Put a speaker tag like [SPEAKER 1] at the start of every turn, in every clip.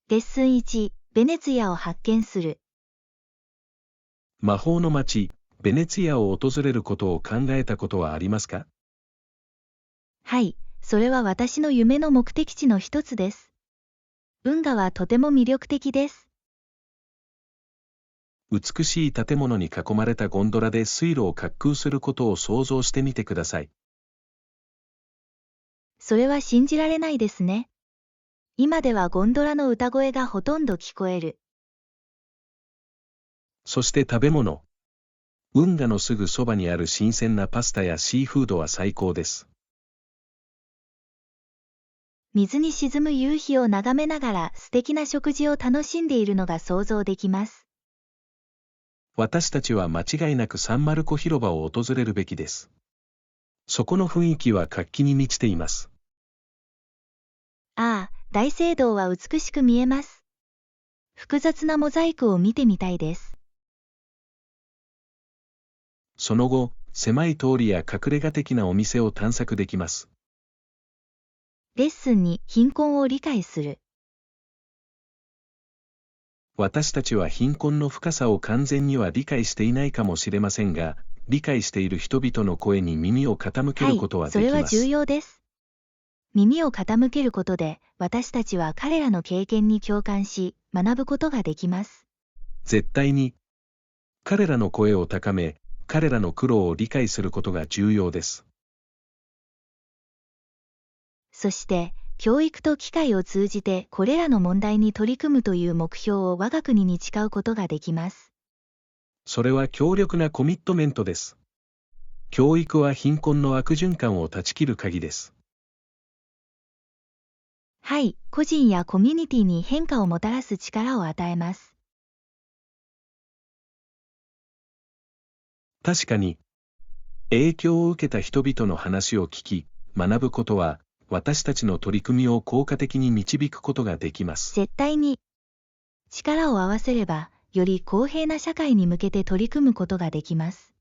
[SPEAKER 1] レッスン1、ベネツィアを発見する。
[SPEAKER 2] 魔法の街、ベネツィアを訪れることを考えたことはありますか？
[SPEAKER 1] はい、それは私の夢の目的地の一つです。運河はとても魅力的です。
[SPEAKER 2] 美しい建物に囲まれたゴンドラで水路を滑空することを想像してみてください。
[SPEAKER 1] それは信じられないですね。今ではゴンドラの歌声がほとんど聞こえる。
[SPEAKER 2] そして食べ物。運河のすぐそばにある新鮮なパスタやシーフードは最高です。
[SPEAKER 1] 水に沈む夕日を眺めながら素敵な食事を楽しんでいるのが想像できます。
[SPEAKER 2] 私たちは間違いなくサンマルコ広場を訪れるべきです。そこの雰囲気は活気に満ちています。
[SPEAKER 1] ああ、大聖堂は美しく見えます。複雑なモザイクを見てみたいです。
[SPEAKER 2] その後、狭い通りや隠れ家的なお店を探索できます。
[SPEAKER 1] レッスンに貧困を理解する。
[SPEAKER 2] 私たちは貧困の深さを完全には理解していないかもしれませんが、理解している人々の声に耳を傾けることはできます。
[SPEAKER 1] それは重要です。耳を傾けることで、私たちは彼らの経験に共感し、学ぶことができます。
[SPEAKER 2] 絶対に、彼らの声を高め、彼らの苦労を理解することが重要です。
[SPEAKER 1] そして、教育と機会を通じてこれらの問題に取り組むという目標を我が国に誓うことができます。
[SPEAKER 2] それは強力なコミットメントです。教育は貧困の悪循環を断ち切る鍵です。
[SPEAKER 1] はい、個人やコミュニティに変化をもたらす力を与えます。
[SPEAKER 2] 確かに、影響を受けた人々の話を聞き、学ぶことは、私たちの取り組みを効果的に導くことができます。
[SPEAKER 1] 絶対に、力を合わせれば、より公平な社会に向けて取り組むことができます。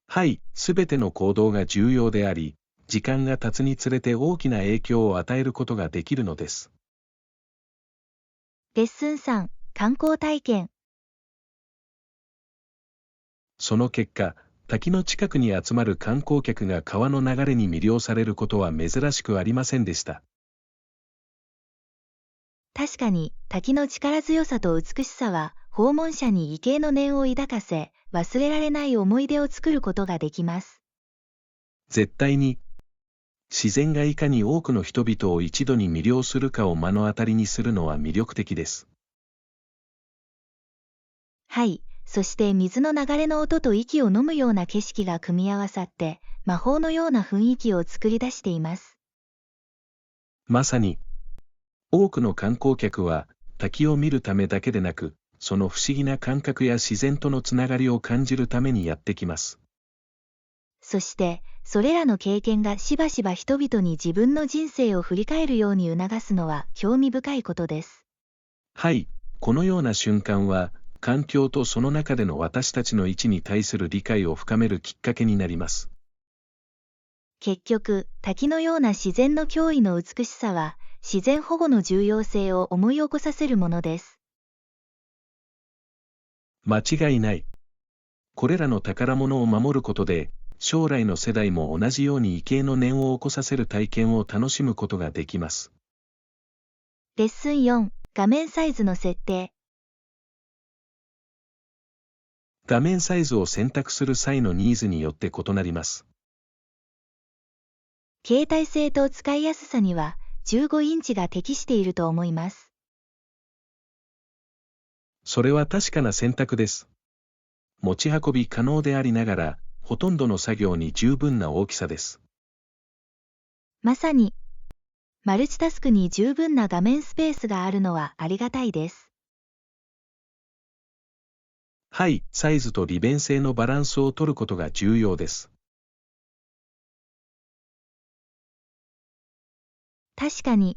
[SPEAKER 2] はい、すべての行動が重要であり、時間が経つにつれて大きな影響を与えることができるのです。
[SPEAKER 1] レッスン3、観光体験。
[SPEAKER 2] その結果、滝の近くに集まる観光客が川の流れに魅了されることは珍しくありませんでした。
[SPEAKER 1] 確かに、滝の力強さと美しさは、訪問者に畏敬の念を抱かせ、忘れられない思い出を作ることができます。
[SPEAKER 2] 絶対に、自然がいかに多くの人々を一度に魅了するかを目の当たりにするのは魅力的です。
[SPEAKER 1] はい、そして水の流れの音と息を飲むような景色が組み合わさって、魔法のような雰囲気を作り出しています。
[SPEAKER 2] まさに、多くの観光客は、滝を見るためだけでなく、その不思議な感覚や自然とのつながりを感じるためにやってきます。
[SPEAKER 1] そして、それらの経験がしばしば人々に自分の人生を振り返るように促すのは興味深いことです。
[SPEAKER 2] はい、このような瞬間は、環境とその中での私たちの位置に対する理解を深めるきっかけになります。
[SPEAKER 1] 結局、滝のような自然の驚異の美しさは、自然保護の重要性を思い起こさせるものです。
[SPEAKER 2] 間違いない。これらの宝物を守ることで、将来の世代も同じように畏敬の念を起こさせる体験を楽しむことができます。
[SPEAKER 1] レッスン4、画面サイズの設定。
[SPEAKER 2] 画面サイズを選択する際のニーズによって異なります。
[SPEAKER 1] 携帯性と使いやすさには15インチが適していると思います。
[SPEAKER 2] それは確かな選択です。持ち運び可能でありながら、ほとんどの作業に十分な大きさです。
[SPEAKER 1] まさに、マルチタスクに十分な画面スペースがあるのはありがたいです。
[SPEAKER 2] はい、サイズと利便性のバランスを取ることが重要です。
[SPEAKER 1] 確かに、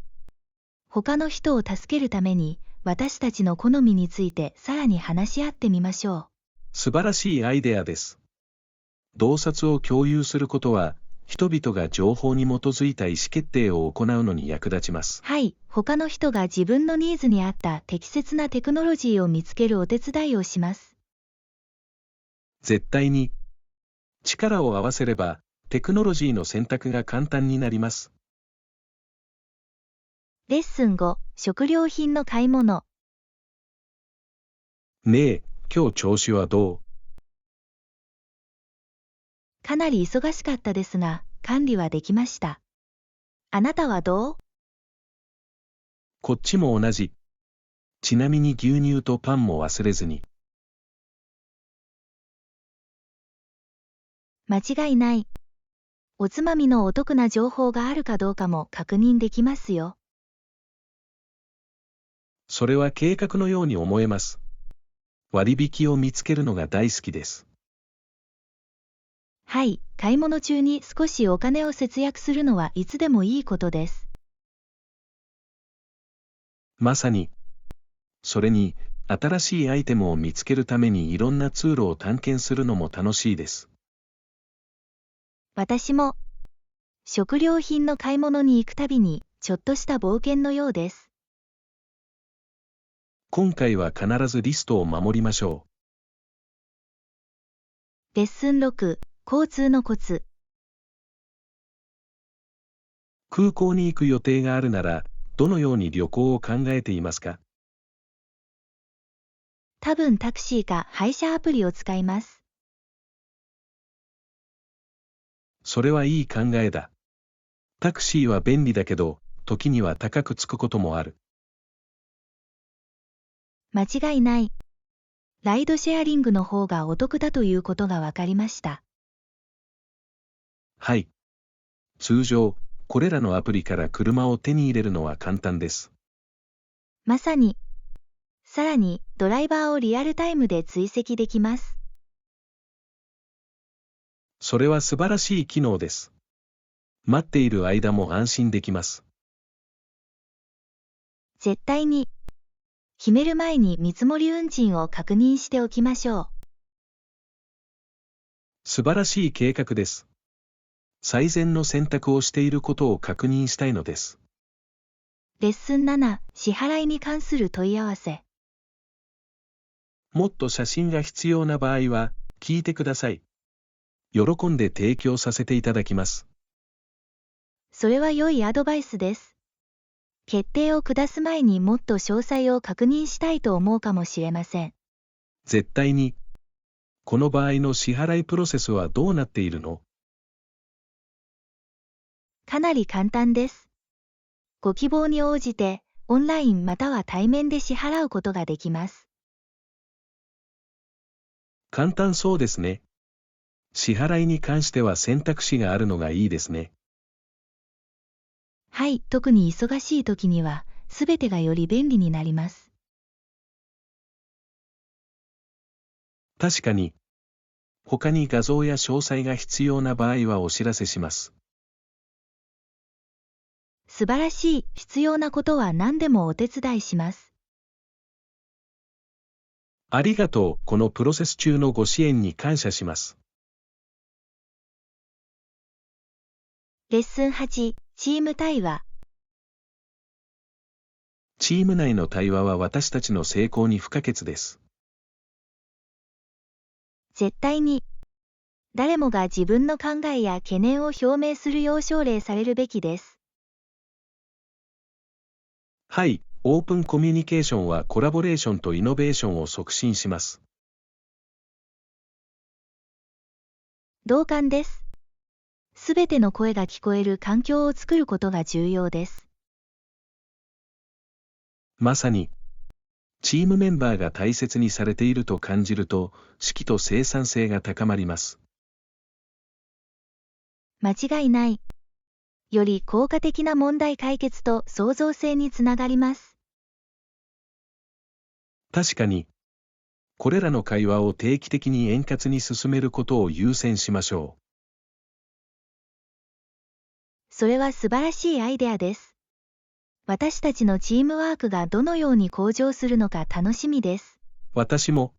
[SPEAKER 1] 他の人を助けるために、私たちの好みについてさらに話し合ってみましょう。
[SPEAKER 2] 素晴らしいアイデアです。洞察を共有することは、人々が情報に基づいた意思決定を行うのに役立ちます。
[SPEAKER 1] はい、他の人が自分のニーズに合った適切なテクノロジーを見つけるお手伝いをします。
[SPEAKER 2] 絶対に。力を合わせれば、テクノロジーの選択が簡単になります。
[SPEAKER 1] レッスン5、食料品の買い物。
[SPEAKER 2] ねえ、今日調子はどう？
[SPEAKER 1] かなり忙しかったですが、管理はできました。あなたはどう？
[SPEAKER 2] こっちも同じ。ちなみに牛乳とパンも忘れずに。
[SPEAKER 1] 間違いない。おつまみのお得な情報があるかどうかも確認できますよ。
[SPEAKER 2] それは計画のように思えます。割引を見つけるのが大好きです。
[SPEAKER 1] はい、買い物中に少しお金を節約するのはいつでもいいことです。
[SPEAKER 2] まさに。それに、新しいアイテムを見つけるためにいろんな通路を探検するのも楽しいです。
[SPEAKER 1] 私も、食料品の買い物に行くたびに、ちょっとした冒険のようです。
[SPEAKER 2] 今回は必ずリストを守りましょ
[SPEAKER 1] う。レッスン6、交通のコツ。
[SPEAKER 2] 空港に行く予定があるなら、どのように旅行を考えていますか？
[SPEAKER 1] 多分タクシーか配車アプリを使います。
[SPEAKER 2] それはいい考えだ。タクシーは便利だけど、時には高くつくこともある。
[SPEAKER 1] 間違いない。ライドシェアリングの方がお得だということが分かりました。
[SPEAKER 2] はい。通常、これらのアプリから車を手に入れるのは簡単です。
[SPEAKER 1] まさに。さらに、ドライバーをリアルタイムで追跡できます。
[SPEAKER 2] それは素晴らしい機能です。待っている間も安心できます。
[SPEAKER 1] 絶対に。決める前に見積もり運賃を確認しておきましょう。
[SPEAKER 2] 素晴らしい計画です。最善の選択をしていることを確認したいのです。
[SPEAKER 1] レッスン7、支払いに関する問い合わせ。
[SPEAKER 2] もっと写真が必要な場合は、聞いてください。喜んで提供させていただきます。
[SPEAKER 1] それは良いアドバイスです。決定を下す前にもっと詳細を確認したいと思うかもしれません。
[SPEAKER 2] 絶対に。この場合の支払いプロセスはどうなっているの？
[SPEAKER 1] かなり簡単です。ご希望に応じて、オンラインまたは対面で支払うことができます。
[SPEAKER 2] 簡単そうですね。支払いに関しては選択肢があるのがいいですね。
[SPEAKER 1] はい、特に忙しい時には、すべてがより便利になります。
[SPEAKER 2] 確かに。他に画像や詳細が必要な場合はお知らせします。
[SPEAKER 1] 素晴らしい、必要なことは何でもお手伝いします。
[SPEAKER 2] ありがとう。このプロセス中のご支援に感謝します。
[SPEAKER 1] レッスン8、チーム対話。
[SPEAKER 2] チーム内の対話は私たちの成功に不可欠です。
[SPEAKER 1] 絶対に。誰もが自分の考えや懸念を表明するよう奨励されるべきです。
[SPEAKER 2] はい、オープンコミュニケーションはコラボレーションとイノベーションを促進します。
[SPEAKER 1] 同感です。すべての声が聞こえる環境を作ることが重要です。
[SPEAKER 2] まさに、チームメンバーが大切にされていると感じると、士気と生産性が高まります。
[SPEAKER 1] 間違いない。より効果的な問題解決と創造性につながります。
[SPEAKER 2] 確かに、これらの会話を定期的に円滑に進めることを優先しましょう。
[SPEAKER 1] それは素晴らしいアイデアです。私たちのチームワークがどのように向上するのか楽しみです。
[SPEAKER 2] 私も、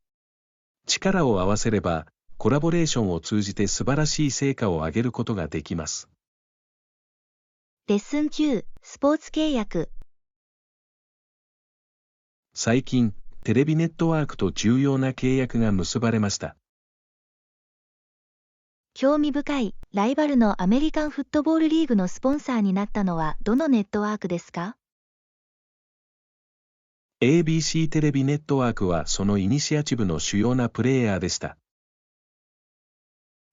[SPEAKER 2] 力を合わせれば、コラボレーションを通じて素晴らしい成果を上げることができます。
[SPEAKER 1] レッスン9、スポーツ契約。
[SPEAKER 2] 最近、テレビネットワークと重要な契約が結ばれました。
[SPEAKER 1] 興味深い、ライバルのアメリカンフットボールリーグのスポンサーになったのはどのネットワークですか？
[SPEAKER 2] ABC テレビネットワークはそのイニシアチブの主要なプレイヤーでした。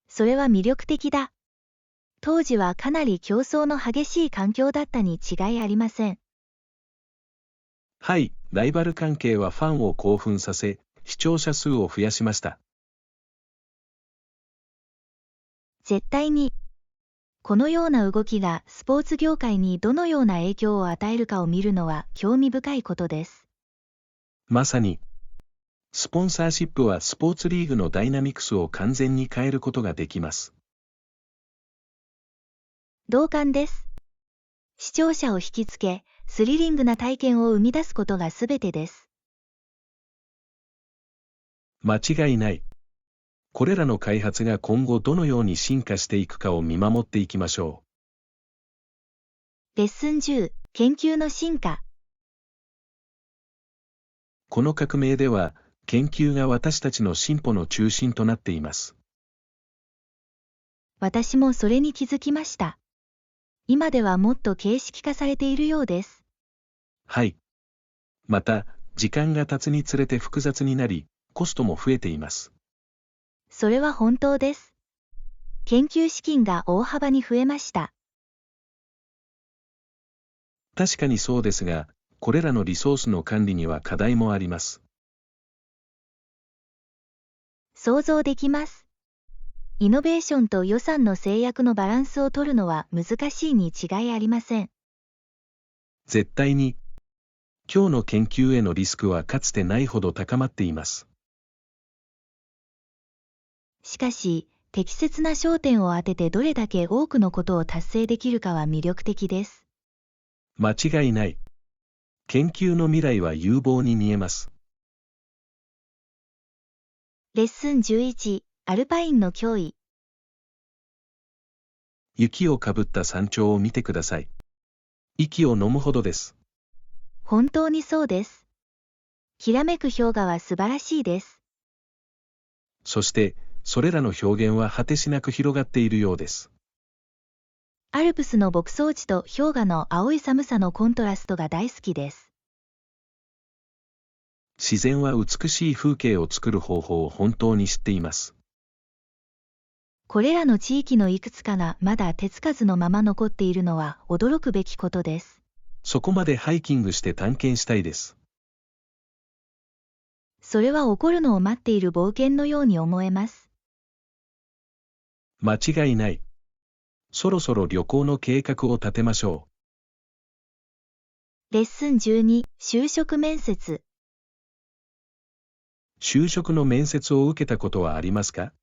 [SPEAKER 1] それは魅力的だ。当時はかなり競争の激しい環境だったに違いありません。
[SPEAKER 2] はい、ライバル関係はファンを興奮させ、視聴者数を増やしました。
[SPEAKER 1] 絶対に。このような動きがスポーツ業界にどのような影響を与えるかを見るのは興味深いことです。
[SPEAKER 2] まさに、スポンサーシップはスポーツリーグのダイナミクスを完全に変えることができます。
[SPEAKER 1] 同感です。視聴者を引きつけ、スリリングな体験を生み出すことがすべてです。
[SPEAKER 2] 間違いない。これらの開発が今後どのように進化していくかを見守っていきましょ
[SPEAKER 1] レッスン10、研究の進化。
[SPEAKER 2] この革命では、研究が私たちの進歩の中心となっています。
[SPEAKER 1] 私もそれに気づきました。今ではもっと形式化されているようです。
[SPEAKER 2] はい。また、時間が経つにつれて複雑になり、コストも増えています。
[SPEAKER 1] それは本当です。研究資金が大幅に増えました。
[SPEAKER 2] 確かにそうですが、これらのリソースの管理には課題もあります。
[SPEAKER 1] 想像できます。イノベーションと予算の制約のバランスを取るのは難しいに違いありません。
[SPEAKER 2] 絶対に、今日の研究へのリスクはかつてないほど高まっています。
[SPEAKER 1] しかし、適切な焦点を当ててどれだけ多くのことを達成できるかは魅力的です。
[SPEAKER 2] 間違いない。研究の未来は有望に見えます。
[SPEAKER 1] レッスン11、アルパインの脅威。
[SPEAKER 2] 雪をかぶった山頂を見てください。息を飲むほどです。
[SPEAKER 1] 本当にそうです。きらめく氷河は素晴らしいです。
[SPEAKER 2] そして、それらの表現は果てしなく広がっているようです。
[SPEAKER 1] アルプスの牧草地と氷河の青い寒さのコントラストが大好きです。
[SPEAKER 2] 自然は美しい風景を作る方法を本当に知っています。
[SPEAKER 1] これらの地域のいくつかがまだ手つかずのまま残っているのは驚くべきことです。
[SPEAKER 2] そこまでハイキングして探検したいです。
[SPEAKER 1] それは起こるのを待っている冒険のように思えます。
[SPEAKER 2] 間違いない。そろそろ旅行の計画を立てましょ
[SPEAKER 1] レッスン12、就職面接。
[SPEAKER 2] 就職の面接を受けたことはありますか？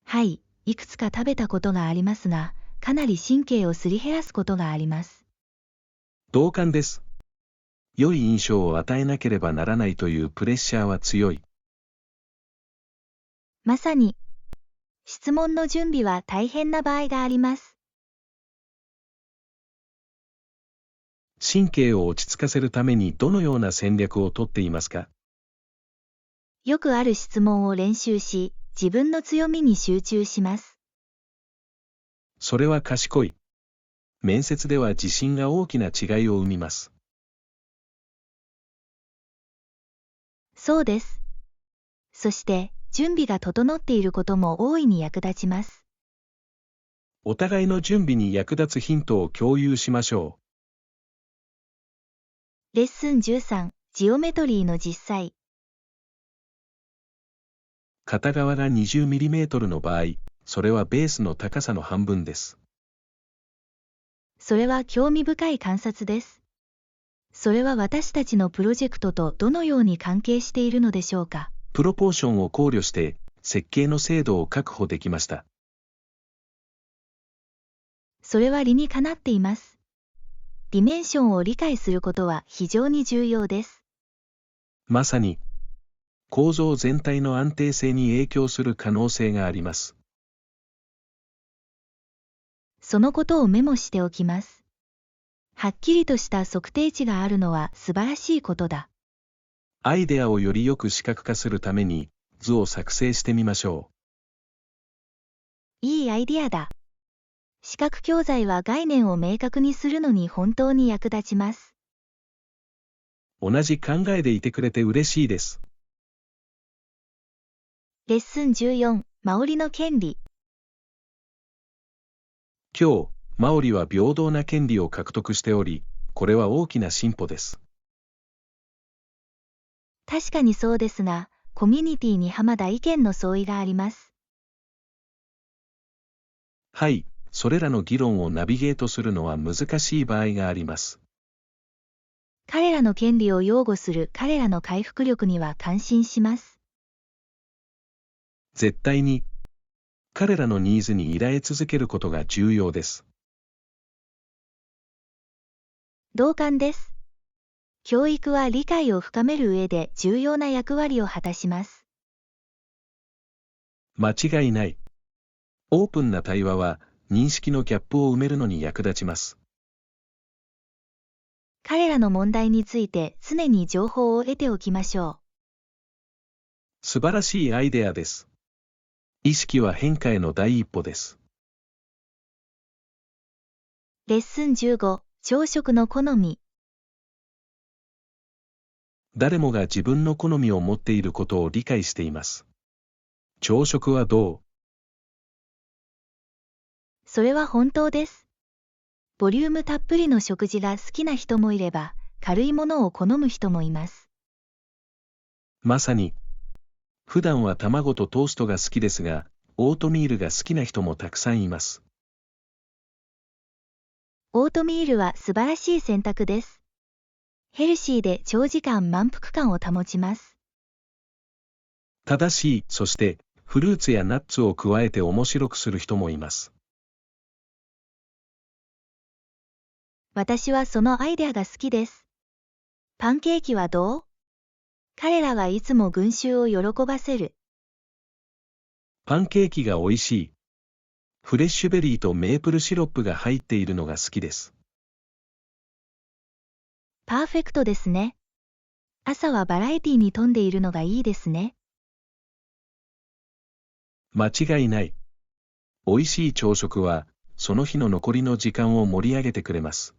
[SPEAKER 1] はい、いくつか食べたことがありますが、かなり神経をすり減らすことがあります。
[SPEAKER 2] 同感です。良い印象を与えなければならないというプレッシャーは強い。
[SPEAKER 1] まさに、質問の準備は大変な場合があります。
[SPEAKER 2] 神経を落ち着かせるためにどのような戦略をとっていますか？
[SPEAKER 1] よくある質問を練習し、自分の強みに集中します。
[SPEAKER 2] それは賢い。面接では自信が大きな違いを生みます。
[SPEAKER 1] そうです。そして、準備が整っていることも大いに役立ちます。
[SPEAKER 2] お互いの準備に役立つヒントを共有しましょ
[SPEAKER 1] レッスン13、ジオメトリーの実際。
[SPEAKER 2] 片側が 20mm の場合、それはベースの高さの半分です。
[SPEAKER 1] それは興味深い観察です。それは私たちのプロジェクトとどのように関係しているのでしょうか。
[SPEAKER 2] プロポーションを考慮して、設計の精度を確保できました。
[SPEAKER 1] それは理にかなっています。ディメンションを理解することは非常に重要です。
[SPEAKER 2] まさに、構造全体の安定性に影響する可能性があります。
[SPEAKER 1] そのことをメモしておきます。はっきりとした測定値があるのは素晴らしいことだ。
[SPEAKER 2] アイデアをよりよく視覚化するために図を作成してみましょ
[SPEAKER 1] いいアイデアだ。視覚教材は概念を明確にするのに本当に役立ちます。
[SPEAKER 2] う。同じ考えでいてくれて嬉しいです。
[SPEAKER 1] レッスン14、マオリの権利。
[SPEAKER 2] 今日、マオリは平等な権利を獲得しており、これは大きな進歩です。
[SPEAKER 1] 確かにそうですが、コミュニティに浜田意見の相違があります。
[SPEAKER 2] はい、それらの議論をナビゲートするのは難しい場合があります。
[SPEAKER 1] 彼らの権利を擁護する彼らの回復力には感心します。
[SPEAKER 2] 絶対に、彼らのニーズに依頼続けることが重要です。
[SPEAKER 1] 同感です。教育は理解を深める上で重要な役割を果たします。
[SPEAKER 2] 間違いない。オープンな対話は認識のギャップを埋めるのに役立ちます。
[SPEAKER 1] 彼らの問題について常に情報を得ておきましょ
[SPEAKER 2] 素晴らしいアイデアです。意識は変化への第一歩です。
[SPEAKER 1] う。レッスン15、朝食の好み。
[SPEAKER 2] 誰もが自分の好みを持っていることを理解しています。朝食はどう？
[SPEAKER 1] それは本当です。ボリュームたっぷりの食事が好きな人もいれば、軽いものを好む人もいます。
[SPEAKER 2] まさに。普段は卵とトーストが好きですが、オートミールが好きな人もたくさんいます。
[SPEAKER 1] オートミールは素晴らしい選択です。ヘルシーで長時間満腹感を保ちます。
[SPEAKER 2] 正しい、そしてフルーツやナッツを加えて面白くする人もいます。
[SPEAKER 1] 私はそのアイデアが好きです。パンケーキはどう？彼らはいつも群衆を喜ばせる。
[SPEAKER 2] パンケーキが美味しい。フレッシュベリーとメープルシロップが入っているのが好きです。
[SPEAKER 1] パーフェクトですね。朝はバラエティに富んでいるのがいいですね。
[SPEAKER 2] 間違いない。美味しい朝食は、その日の残りの時間を盛り上げてくれます。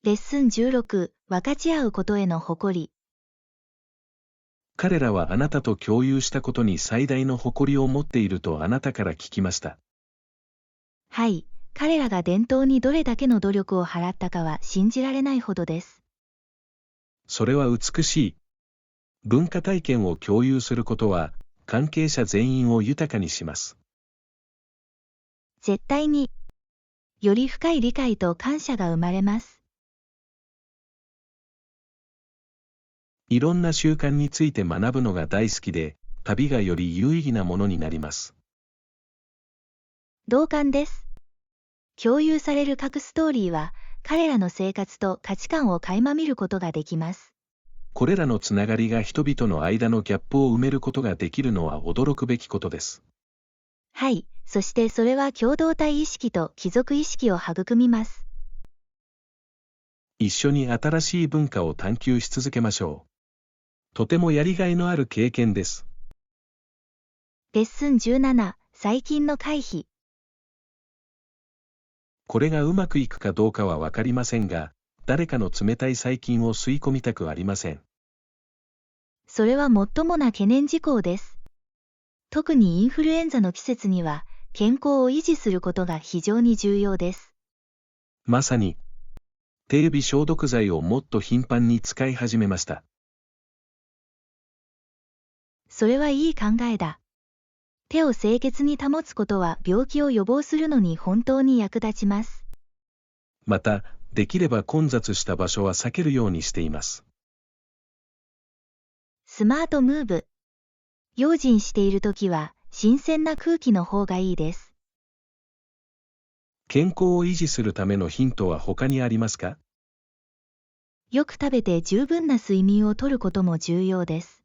[SPEAKER 1] レッスン16、分かち合うことへの誇り。
[SPEAKER 2] 彼らはあなたと共有したことに最大の誇りを持っているとあなたから聞きました。
[SPEAKER 1] はい、彼らが伝統にどれだけの努力を払ったかは信じられないほどです。
[SPEAKER 2] それは美しい。文化体験を共有することは、関係者全員を豊かにします。
[SPEAKER 1] 絶対に、より深い理解と感謝が生まれます。
[SPEAKER 2] いろんな習慣について学ぶのが大好きで、旅がより有意義なものになります。
[SPEAKER 1] 同感です。共有される各ストーリーは、彼らの生活と価値観を垣間見ることができます。
[SPEAKER 2] これらのつながりが人々の間のギャップを埋めることができるのは驚くべきことです。
[SPEAKER 1] はい、そしてそれは共同体意識と帰属意識を育みます。
[SPEAKER 2] 一緒に新しい文化を探求し続けましょう。とてもやりがいのある経験です。
[SPEAKER 1] レッスン17、細菌の回避。
[SPEAKER 2] これがうまくいくかどうかはわかりませんが、誰かの冷たい細菌を吸い込みたくありません。
[SPEAKER 1] それは最もな懸念事項です。特にインフルエンザの季節には、健康を維持することが非常に重要です。
[SPEAKER 2] まさに、手指消毒剤をもっと頻繁に使い始めました。
[SPEAKER 1] それはいい考えだ。手を清潔に保つことは病気を予防するのに本当に役立ちます。
[SPEAKER 2] また、できれば混雑した場所は避けるようにしています。
[SPEAKER 1] スマートムーブ。用心しているときは、新鮮な空気の方がいいです。
[SPEAKER 2] 健康を維持するためのヒントは他にありますか？
[SPEAKER 1] よく食べて十分な睡眠をとることも重要です。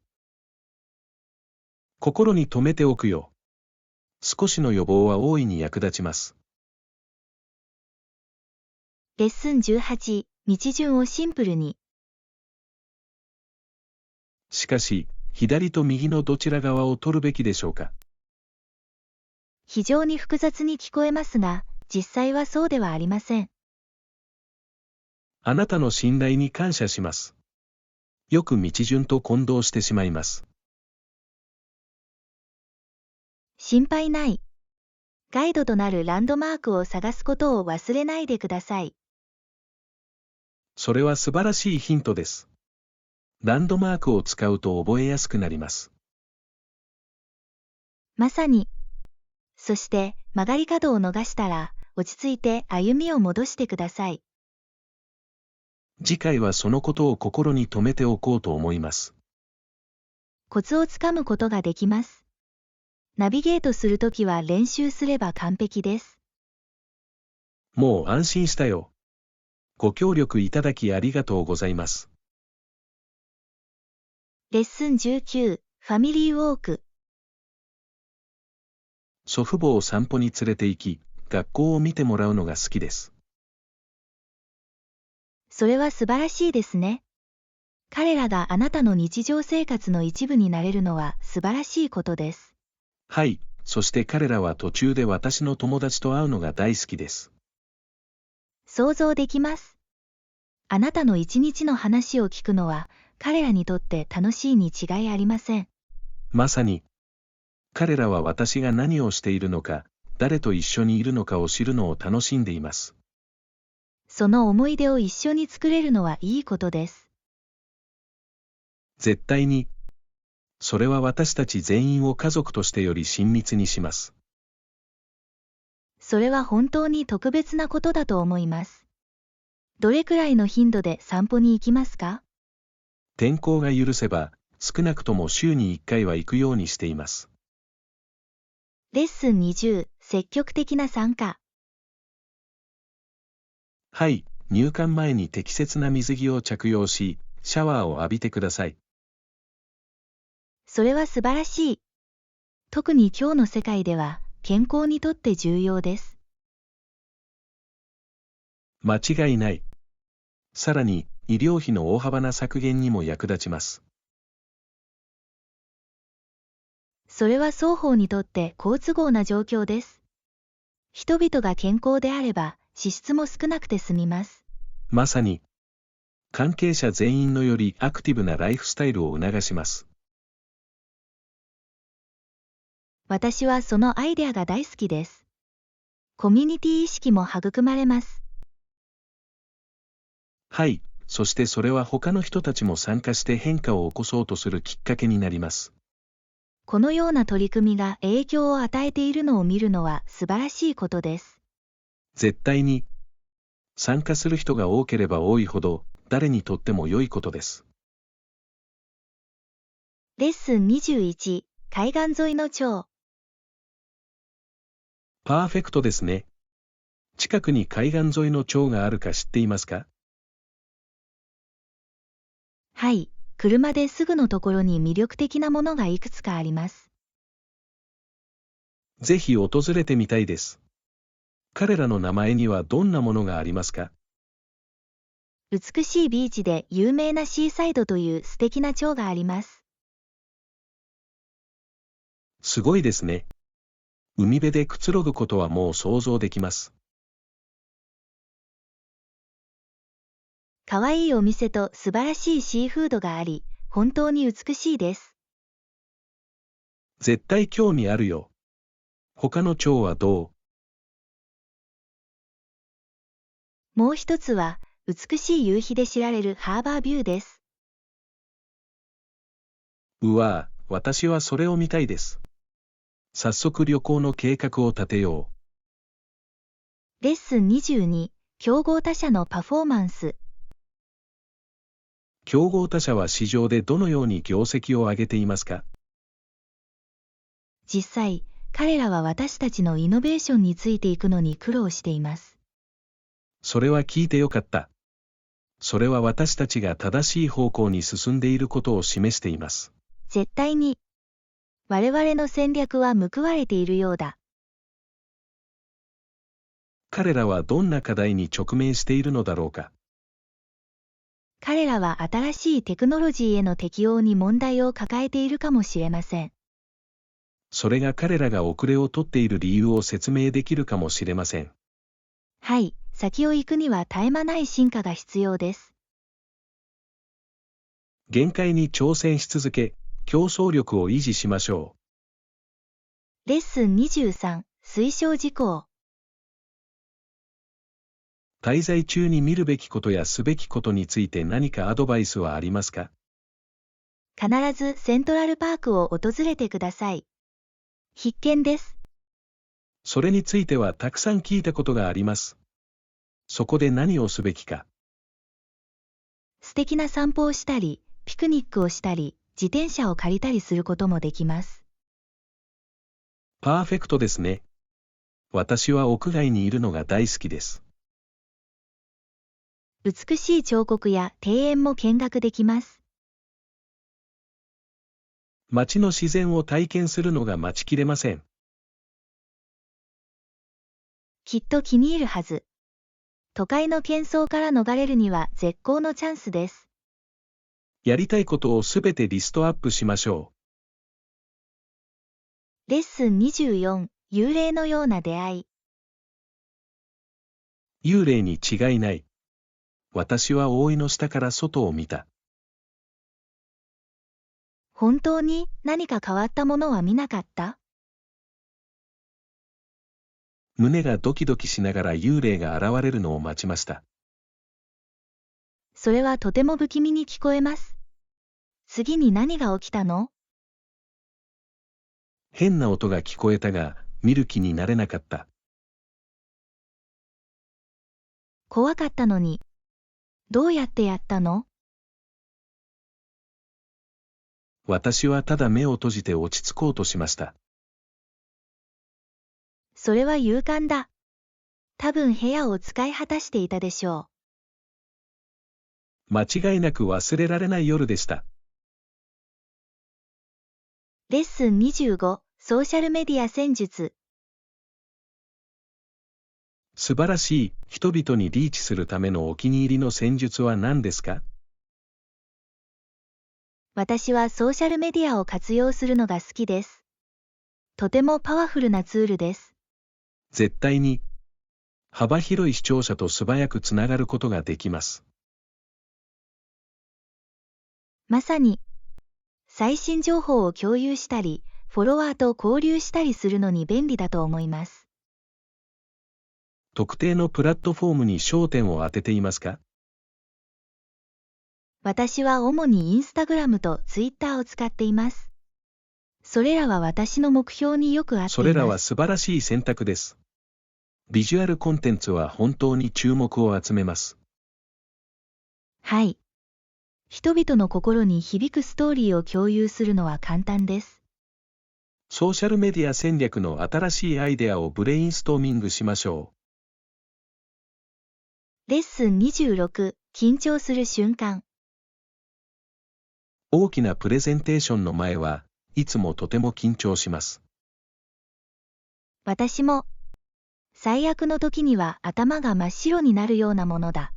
[SPEAKER 2] 心に留めておくよ。少しの予防は大いに役立ちます。
[SPEAKER 1] レッスン18、道順をシンプルに。
[SPEAKER 2] しかし、左と右のどちら側を取るべきでしょうか。
[SPEAKER 1] 非常に複雑に聞こえますが、実際はそうではありません。
[SPEAKER 2] あなたの信頼に感謝します。よく道順と混同してしまいます。
[SPEAKER 1] 心配ない。ガイドとなるランドマークを探すことを忘れないでください。
[SPEAKER 2] それは素晴らしいヒントです。ランドマークを使うと覚えやすくなります。
[SPEAKER 1] まさに。そして曲がり角を逃したら、落ち着いて歩みを戻してください。
[SPEAKER 2] 次回はそのことを心に留めておこうと思います。
[SPEAKER 1] コツをつかむことができます。ナビゲートするときは練習すれば完璧です。
[SPEAKER 2] もう安心したよ。ご協力いただきありがとうございます。
[SPEAKER 1] レッスン19、ファミリーウォーク。
[SPEAKER 2] 祖父母を散歩に連れて行き、学校を見てもらうのが好きです。
[SPEAKER 1] それは素晴らしいですね。彼らがあなたの日常生活の一部になれるのは素晴らしいことです。
[SPEAKER 2] はい、そして彼らは途中で私の友達と会うのが大好きです。
[SPEAKER 1] 想像できます。あなたの一日の話を聞くのは、彼らにとって楽しいに違いありません。
[SPEAKER 2] まさに。彼らは私が何をしているのか、誰と一緒にいるのかを知るのを楽しんでいます。
[SPEAKER 1] その思い出を一緒に作れるのはいいことです。
[SPEAKER 2] 絶対に。それは私たち全員を家族としてより親密にします。
[SPEAKER 1] それは本当に特別なことだと思います。どれくらいの頻度で散歩に行きますか？
[SPEAKER 2] 天候が許せば、少なくとも週に1回は行くようにしています。
[SPEAKER 1] レッスン20、積極的な参加。
[SPEAKER 2] はい、入館前に適切な水着を着用し、シャワーを浴びてください。
[SPEAKER 1] それは素晴らしい。特に今日の世界では健康にとって重要です。
[SPEAKER 2] 間違いない。さらに、医療費の大幅な削減にも役立ちます。
[SPEAKER 1] それは双方にとって好都合な状況です。人々が健康であれば、支出も少なくて済みます。
[SPEAKER 2] まさに、関係者全員のよりアクティブなライフスタイルを促します。
[SPEAKER 1] 私はそのアイデアが大好きです。コミュニティ意識も育まれます。
[SPEAKER 2] はい、そしてそれは他の人たちも参加して変化を起こそうとするきっかけになります。
[SPEAKER 1] このような取り組みが影響を与えているのを見るのは素晴らしいことです。
[SPEAKER 2] 絶対に。参加する人が多ければ多いほど、誰にとっても良いことです。
[SPEAKER 1] レッスン21、海岸沿いの蝶。
[SPEAKER 2] パーフェクトですね。近くに海岸沿いの町があるか知っていますか？
[SPEAKER 1] はい、車ですぐのところに魅力的なものがいくつかあります。
[SPEAKER 2] ぜひ訪れてみたいです。彼らの名前にはどんなものがありますか？
[SPEAKER 1] 美しいビーチで有名なシーサイドという素敵な町があります。
[SPEAKER 2] すごいですね。海辺でくつろぐことはもう想像できます。
[SPEAKER 1] かわいいお店と素晴らしいシーフードがあり、本当に美しいです。
[SPEAKER 2] 絶対興味あるよ。他の町はど
[SPEAKER 1] もう一つは、美しい夕日で知られるハーバービューです。
[SPEAKER 2] うわぁ、私はそれを見たいです。早速旅行の計画を立てよ
[SPEAKER 1] う。レッスン22、競合他社のパフォーマンス。
[SPEAKER 2] 競合他社は市場でどのように業績を上げていますか？
[SPEAKER 1] 実際、彼らは私たちのイノベーションについていくのに苦労しています。
[SPEAKER 2] それは聞いてよかった。それは私たちが正しい方向に進んでいることを示しています。
[SPEAKER 1] 絶対に。我々の戦略は報われているようだ。
[SPEAKER 2] 彼らはどんな課題に直面しているのだろうか。
[SPEAKER 1] 彼らは新しいテクノロジーへの適応に問題を抱えているかもしれません。
[SPEAKER 2] それが彼らが遅れをとっている理由を説明できるかもしれません。
[SPEAKER 1] はい、先を行くには絶え間ない進化が必要です。
[SPEAKER 2] 限界に挑戦し続け、競争力を維持しましょ
[SPEAKER 1] レッスン23、推奨事項。
[SPEAKER 2] 滞在中に見るべきことやすべきことについて何かアドバイスはありますか？
[SPEAKER 1] 必ずセントラルパークを訪れてください。必見です。
[SPEAKER 2] それについてはたくさん聞いたことがあります。そこで何をすべきか。
[SPEAKER 1] 素敵な散歩をしたり、ピクニックをしたり、自転車を借りたりすることもできます。
[SPEAKER 2] パーフェクトですね。私は屋外にいるのが大好きです。
[SPEAKER 1] 美しい彫刻や庭園も見学できます。
[SPEAKER 2] 街の自然を体験するのが待ちきれません。
[SPEAKER 1] きっと気に入るはず。都会の喧騒から逃れるには絶好のチャンスです。
[SPEAKER 2] やりたいことをすべてリストアップしましょ
[SPEAKER 1] レッスン24、幽霊のような出会い。
[SPEAKER 2] 幽霊に違いない。私は覆いの下から外を見た。
[SPEAKER 1] 本当に何か変わったものは見なかった？
[SPEAKER 2] 胸がドキドキしながら幽霊が現れるのを待ちました。
[SPEAKER 1] それはとても不気味に聞こえます。次に何が起きたの？
[SPEAKER 2] 変な音が聞こえたが、見る気になれなかった。
[SPEAKER 1] 怖かったのに。どうやってやったの？
[SPEAKER 2] 私はただ目を閉じて落ち着こうとしました。
[SPEAKER 1] それは勇敢だ。多分部屋を使い果たしていたでしょ
[SPEAKER 2] 間違いなく忘れられない夜でした。
[SPEAKER 1] レッスン25、ソーシャルメディア戦術。
[SPEAKER 2] 素晴らしい、人々にリーチするためのお気に入りの戦術は何ですか？
[SPEAKER 1] 私はソーシャルメディアを活用するのが好きです。とてもパワフルなツールです。
[SPEAKER 2] 絶対に。幅広い視聴者と素早くつながることができます。
[SPEAKER 1] まさに、最新情報を共有したり、フォロワーと交流したりするのに便利だと思います。
[SPEAKER 2] 特定のプラットフォームに焦点を当てていますか？
[SPEAKER 1] 私は主にインスタグラムとツイッターを使っています。それらは私の目標によく合っています。
[SPEAKER 2] それらは素晴らしい選択です。ビジュアルコンテンツは本当に注目を集めます。
[SPEAKER 1] はい。人々の心に響くストーリーを共有するのは簡単です。
[SPEAKER 2] ソーシャルメディア戦略の新しいアイデアをブレインストーミングしましょ
[SPEAKER 1] レッスン26、緊張する瞬間。
[SPEAKER 2] 大きなプレゼンテーションの前はいつもとても緊張します。
[SPEAKER 1] 私も、最悪の時には頭が真っ白になるようなものだ。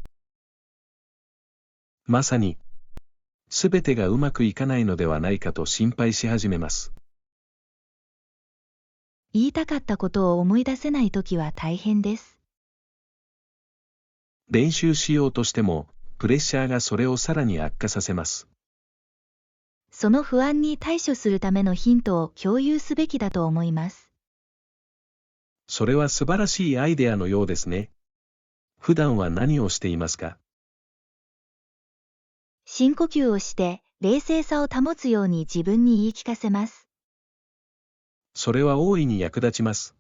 [SPEAKER 2] まさに、すべてがうまくいかないのではないかと心配し始めます。
[SPEAKER 1] 言いたかったことを思い出せない時は大変です。
[SPEAKER 2] 練習しようとしても、プレッシャーがそれをさらに悪化させます。
[SPEAKER 1] その不安に対処するためのヒントを共有すべきだと思います。
[SPEAKER 2] それは素晴らしいアイデアのようですね。普段は何をしていますか？
[SPEAKER 1] 深呼吸をして、冷静さを保つように自分に言い聞かせます。
[SPEAKER 2] それは大いに役立ちます。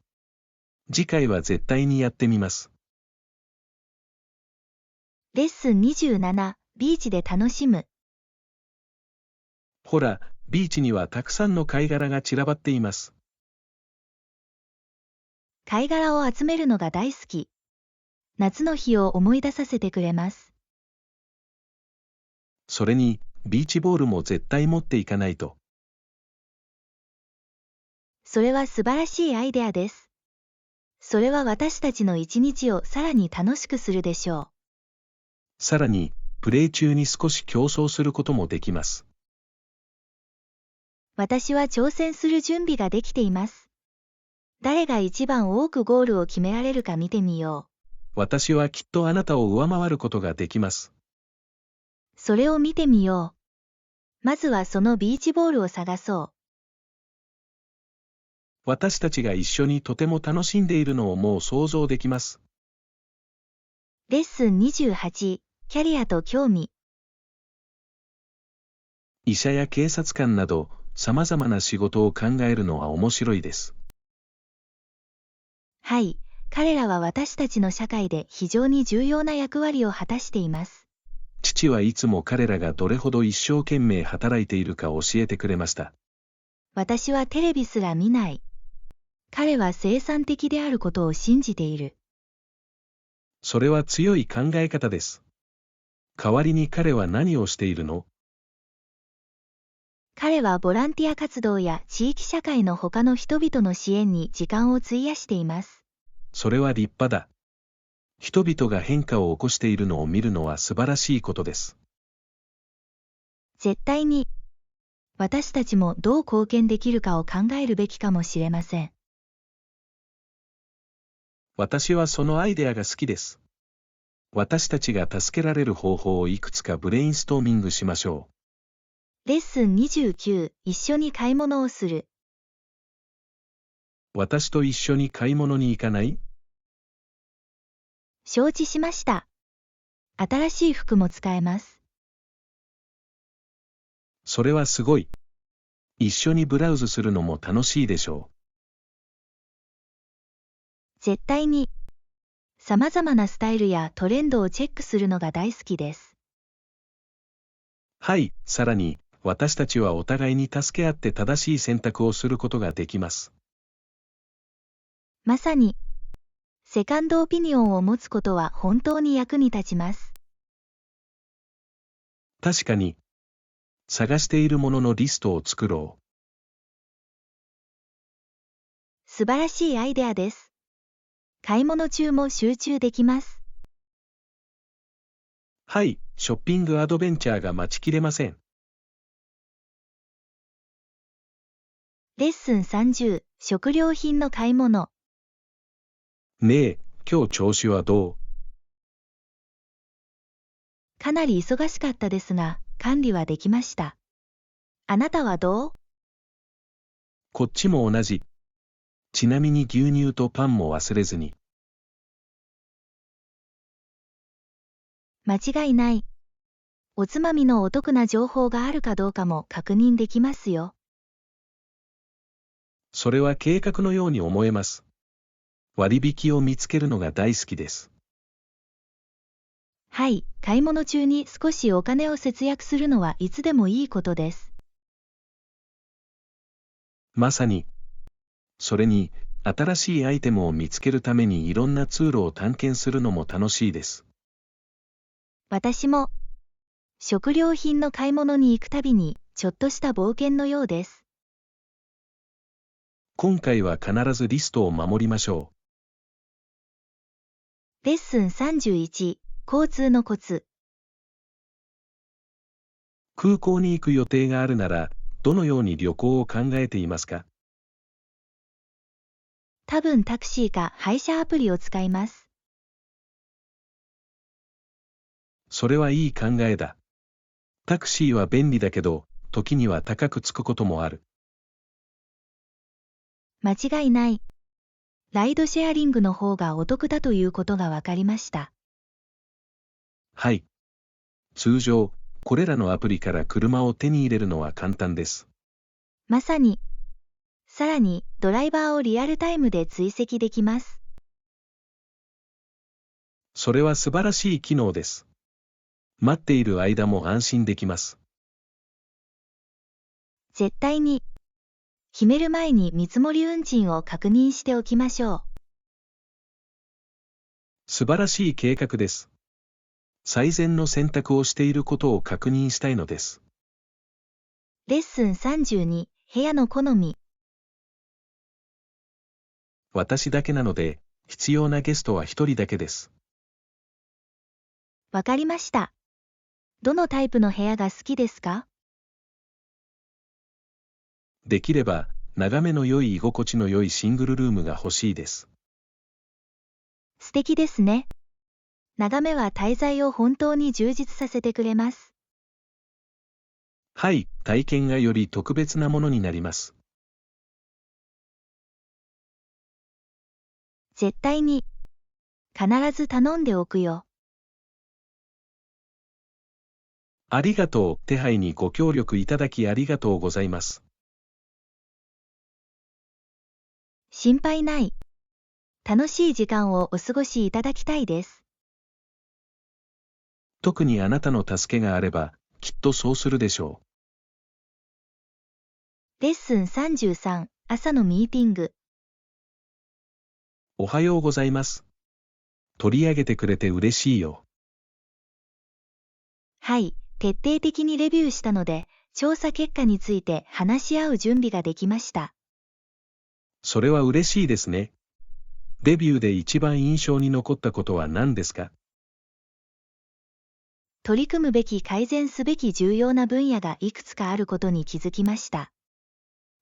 [SPEAKER 2] 次回は絶対にやってみます。
[SPEAKER 1] レッスン27、ビーチで楽しむ。
[SPEAKER 2] ほら、ビーチにはたくさんの貝殻が散らばっています。
[SPEAKER 1] 貝殻を集めるのが大好き。夏の日を思い出させてくれます。
[SPEAKER 2] それに、ビーチボールも絶対持っていかないと。
[SPEAKER 1] それは素晴らしいアイデアです。それは私たちの一日をさらに楽しくするでしょ
[SPEAKER 2] さらに、プレイ中に少し競争することもできます。
[SPEAKER 1] 私は挑戦する準備ができています。誰が一番多くゴールを決められるか見てみよ
[SPEAKER 2] 私はきっとあなたを上回ることができます。
[SPEAKER 1] う。それを見てみよう。まずはそのビーチボールを探そう。
[SPEAKER 2] 私たちが一緒にとても楽しんでいるのをもう想像できます。
[SPEAKER 1] レッスン28、キャリアと興味。
[SPEAKER 2] 医者や警察官など、様々な仕事を考えるのは面白いです。
[SPEAKER 1] はい、彼らは私たちの社会で非常に重要な役割を果たしています。
[SPEAKER 2] 父はいつも彼らがどれほど一生懸命働いているか教えてくれました。
[SPEAKER 1] 私はテレビすら見ない。彼は生産的であることを信じている。
[SPEAKER 2] それは強い考え方です。代わりに彼は何をしているの？
[SPEAKER 1] 彼はボランティア活動や地域社会の他の人々の支援に時間を費やしています。
[SPEAKER 2] それは立派だ。人々が変化を起こしているのを見るのは素晴らしいことです。
[SPEAKER 1] 絶対に、私たちもどう貢献できるかを考えるべきかもしれません。
[SPEAKER 2] 私はそのアイデアが好きです。私たちが助けられる方法をいくつかブレインストーミングしましょ
[SPEAKER 1] う。レッスン29、一緒に買い物をする。
[SPEAKER 2] 私と一緒に買い物に行かない？
[SPEAKER 1] 承知しました。新しい服も使えます。
[SPEAKER 2] それはすごい。一緒にブラウズするのも楽しいでしょう。
[SPEAKER 1] 絶対に。様々なスタイルやトレンドをチェックするのが大好きです。
[SPEAKER 2] はい、さらに、私たちはお互いに助け合って正しい選択をすることができます。
[SPEAKER 1] まさに、セカンドオピニオンを持つことは本当に役に立ちます。
[SPEAKER 2] 確かに、探しているもののリストを作ろう。
[SPEAKER 1] 素晴らしいアイデアです。買い物中も集中できます。
[SPEAKER 2] はい、ショッピングアドベンチャーが待ちきれません。
[SPEAKER 1] レッスン30、食料品の買い物。
[SPEAKER 2] ねえ、今日調子はどう？
[SPEAKER 1] かなり忙しかったですが、管理はできました。あなたはどう？
[SPEAKER 2] こっちも同じ。ちなみに牛乳とパンも忘れずに。
[SPEAKER 1] 間違いない。おつまみのお得な情報があるかどうかも確認できますよ。
[SPEAKER 2] それは計画のように思えます。割引を見つけるのが大好きです。
[SPEAKER 1] はい、買い物中に少しお金を節約するのはいつでもいいことです。
[SPEAKER 2] まさに。それに、新しいアイテムを見つけるためにいろんな通路を探検するのも楽しいです。
[SPEAKER 1] 私も、食料品の買い物に行くたびに、ちょっとした冒険のようです。
[SPEAKER 2] 今回は必ずリストを守りましょ
[SPEAKER 1] う。レッスン31、交通のコツ。
[SPEAKER 2] 空港に行く予定があるなら、どのように旅行を考えていますか？
[SPEAKER 1] 多分タクシーか配車アプリを使います。
[SPEAKER 2] それはいい考えだ。タクシーは便利だけど、時には高くつくこともある。
[SPEAKER 1] 間違いない。ライドシェアリングの方がお得だということが分かりました。
[SPEAKER 2] はい。通常、これらのアプリから車を手に入れるのは簡単です。
[SPEAKER 1] まさに。さらに、ドライバーをリアルタイムで追跡できます。
[SPEAKER 2] それは素晴らしい機能です。待っている間も安心できます。
[SPEAKER 1] 絶対に。決める前に見積もり運賃を確認しておきましょう。
[SPEAKER 2] 素晴らしい計画です。最善の選択をしていることを確認したいのです。
[SPEAKER 1] レッスン32、部屋の好み。
[SPEAKER 2] 私だけなので、必要なゲストは一人だけです。
[SPEAKER 1] わかりました。どのタイプの部屋が好きですか？
[SPEAKER 2] できれば、眺めの良い居心地の良いシングルルームが欲しいです。
[SPEAKER 1] 素敵ですね。眺めは滞在を本当に充実させてくれます。
[SPEAKER 2] はい、体験がより特別なものになります。
[SPEAKER 1] 絶対に。必ず頼んでおくよ。
[SPEAKER 2] ありがとう。手配にご協力いただきありがとうございます。
[SPEAKER 1] 心配ない。楽しい時間をお過ごしいただきたいです。
[SPEAKER 2] 特にあなたの助けがあれば、きっとそうするでしょ
[SPEAKER 1] レッスン33、朝のミーティング。
[SPEAKER 2] う。おはようございます。取り上げてくれて嬉しいよ。
[SPEAKER 1] はい、徹底的にレビューしたので、調査結果について話し合う準備ができました。
[SPEAKER 2] それは嬉しいですね。レビューで一番印象に残ったことは何ですか？
[SPEAKER 1] 取り組むべき改善すべき重要な分野がいくつかあることに気づきました。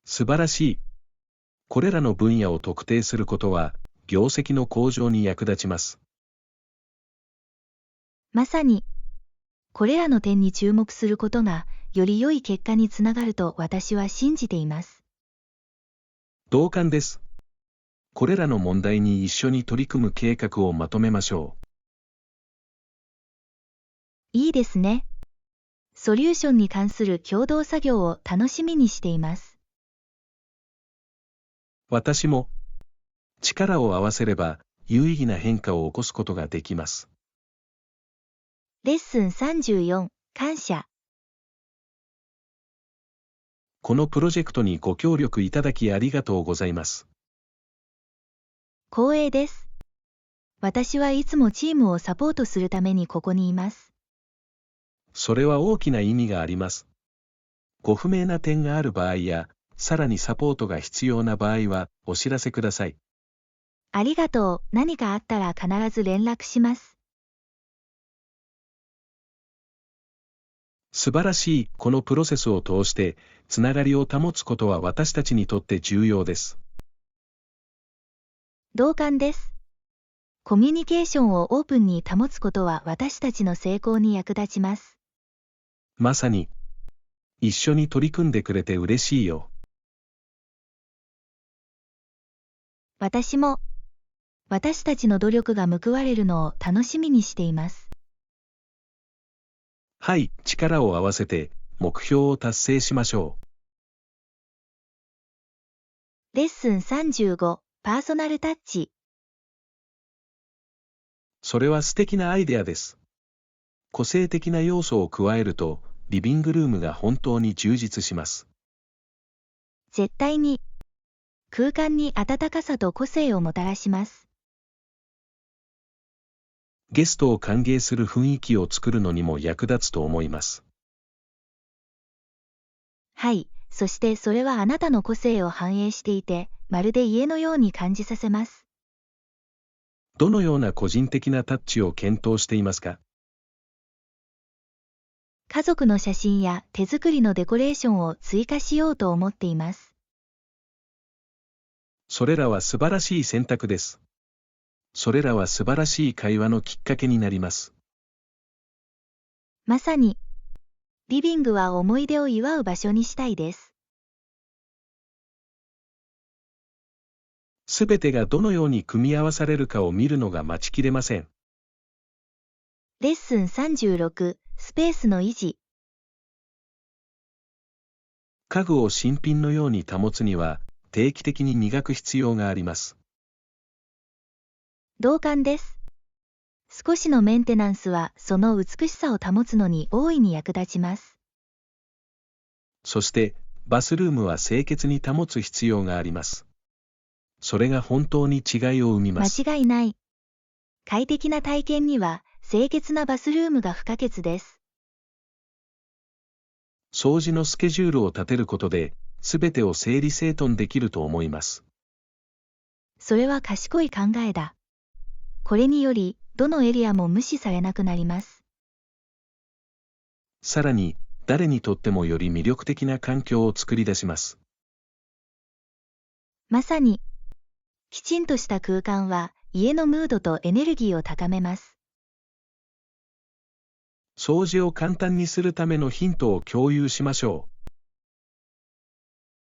[SPEAKER 2] 素晴らしい。これらの分野を特定することは、業績の向上に役立ちます。
[SPEAKER 1] まさに、これらの点に注目することが、より良い結果につながると私は信じています。
[SPEAKER 2] 同感です。これらの問題に一緒に取り組む計画をまとめましょう。
[SPEAKER 1] いいですね。ソリューションに関する共同作業を楽しみにしています。
[SPEAKER 2] 私も、力を合わせれば、有意義な変化を起こすことができます。
[SPEAKER 1] レッスン34、感謝。
[SPEAKER 2] このプロジェクトにご協力いただきありがとうございます。
[SPEAKER 1] 光栄です。私はいつもチームをサポートするためにここにいます。
[SPEAKER 2] それは大きな意味があります。ご不明な点がある場合や、さらにサポートが必要な場合は、お知らせください。
[SPEAKER 1] ありがとう。何かあったら必ず連絡します。
[SPEAKER 2] 素晴らしい。このプロセスを通して、つながりを保つことは私たちにとって重要です。
[SPEAKER 1] 同感です。コミュニケーションをオープンに保つことは私たちの成功に役立ちます。
[SPEAKER 2] まさに、一緒に取り組んでくれて嬉しいよ。
[SPEAKER 1] 私も、私たちの努力が報われるのを楽しみにしています。
[SPEAKER 2] はい、力を合わせて、目標を達成しましょ
[SPEAKER 1] う。レッスン35、パーソナルタッチ。
[SPEAKER 2] それは素敵なアイデアです。個性的な要素を加えると、リビングルームが本当に充実します。
[SPEAKER 1] 絶対に、空間に温かさと個性をもたらします。
[SPEAKER 2] ゲストを歓迎する雰囲気を作るのにも役立つと思います。
[SPEAKER 1] はい、そしてそれはあなたの個性を反映していて、まるで家のように感じさせます。
[SPEAKER 2] どのような個人的なタッチを検討していますか？
[SPEAKER 1] 家族の写真や手作りのデコレーションを追加しようと思っています。
[SPEAKER 2] それらは素晴らしい選択です。それらは素晴らしい会話のきっかけになります。
[SPEAKER 1] まさに、リビングは思い出を祝う場所にしたいです。
[SPEAKER 2] すべてがどのように組み合わされるかを見るのが待ちきれません。
[SPEAKER 1] レッスン36、スペースの維持。
[SPEAKER 2] 家具を新品のように保つには、定期的に磨く必要があります。
[SPEAKER 1] 同感です。少しのメンテナンスはその美しさを保つのに大いに役立ちます。
[SPEAKER 2] そして、バスルームは清潔に保つ必要があります。それが本当に違いを生みます。
[SPEAKER 1] 間違いない。快適な体験には清潔なバスルームが不可欠です。
[SPEAKER 2] 掃除のスケジュールを立てることで、すべてを整理整頓できると思います。
[SPEAKER 1] それは賢い考えだ。これにより、どのエリアも無視されなくなります。
[SPEAKER 2] さらに、誰にとってもより魅力的な環境を作り出します。
[SPEAKER 1] まさに、きちんとした空間は、家のムードとエネルギーを高めます。
[SPEAKER 2] 掃除を簡単にするためのヒントを共有しましょう。